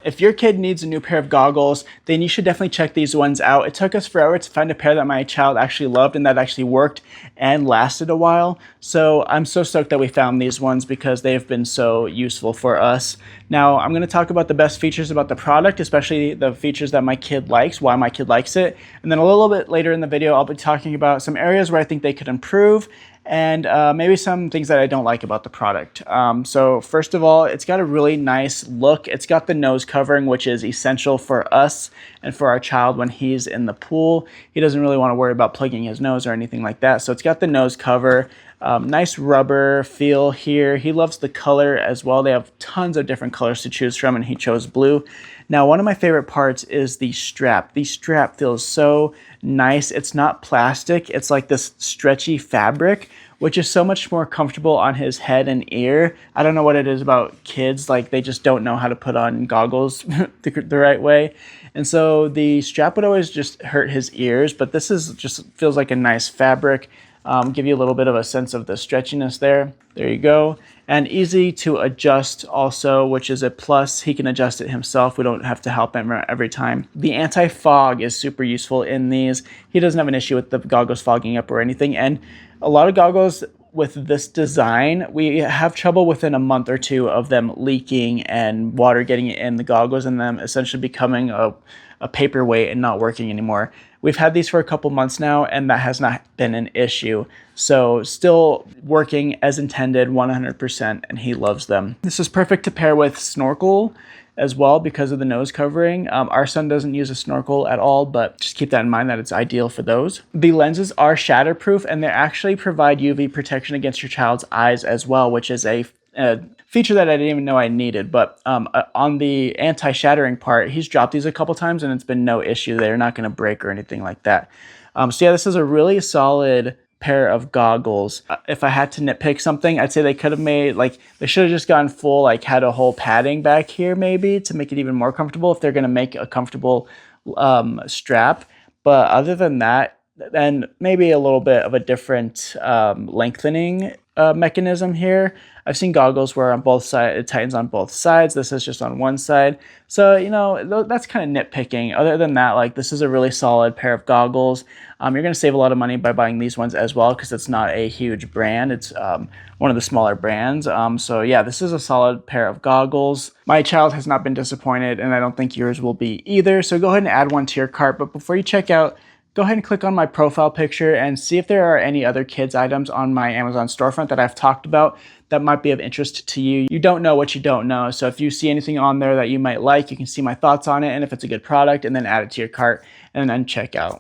if your kid needs a new pair of goggles, then you should definitely check these ones out. It took us forever to find a pair that my child actually loved and that actually worked and lasted a while. So I'm so stoked that we found these ones because they've been so useful for us. Now I'm going to talk about the best features about the product, especially the features that my kid likes, why my kid likes it. And then a little bit later in the video, I'll be talking about some areas where I think they could improve and maybe some things that I don't like about the product. So first of all, it's got a really nice look. It's got the nose covering, which is essential for us and for our child when he's in the pool. He doesn't really want to worry about plugging his nose or anything like that. So it's got the nose cover. Nice rubber feel here. He loves the color as well. They have tons of different colors to choose from, and he chose blue. Now, one of my favorite parts is the strap. The strap feels so nice. It's not plastic. It's like this stretchy fabric, which is so much more comfortable on his head and ear. I don't know what it is about kids. Like, they just don't know how to put on goggles the right way. And so the strap would always just hurt his ears, but this is just feels like a nice fabric. Give you a little bit of a sense of the stretchiness there. There you go. And easy to adjust also, which is a plus. He can adjust it himself. We don't have to help him every time. The anti-fog is super useful in these. He doesn't have an issue with the goggles fogging up or anything. And a lot of goggles with this design, we have trouble within a month or two of them leaking and water getting in the goggles and them essentially becoming a paperweight and not working anymore. We've had these for a couple months now, and that has not been an issue. So still working as intended 100%, and he loves them. This is perfect to pair with Snorkel as well because of the nose covering. Our son doesn't use a snorkel at all, but just keep that in mind that it's ideal for those. The lenses are shatterproof, and they actually provide UV protection against your child's eyes as well, which is a feature that I didn't even know I needed. But on the anti-shattering part, he's dropped these a couple times and it's been no issue. They're not going to break or anything like that. So yeah, this is a really solid pair of goggles. If I had to nitpick something, I'd say they could have made, like, they should have just gone full, like had a whole padding back here maybe to make it even more comfortable if they're going to make a comfortable strap. But other than that, and maybe a little bit of a different lengthening mechanism here. I've seen goggles where on both sides it tightens on both sides. This is just on one side. So, you know, that's kind of nitpicking. Other than that, like, this is a really solid pair of goggles. You're going to save a lot of money by buying these ones as well because it's not a huge brand. It's one of the smaller brands. So yeah, this is a solid pair of goggles. My child has not been disappointed, and I don't think yours will be either. So go ahead and add one to your cart. But before you check out, go ahead and click on my profile picture and see if there are any other kids items on my Amazon storefront that I've talked about that might be of interest to you. You don't know what you don't know. So if you see anything on there that you might like, you can see my thoughts on it and if it's a good product, and then add it to your cart and then check out.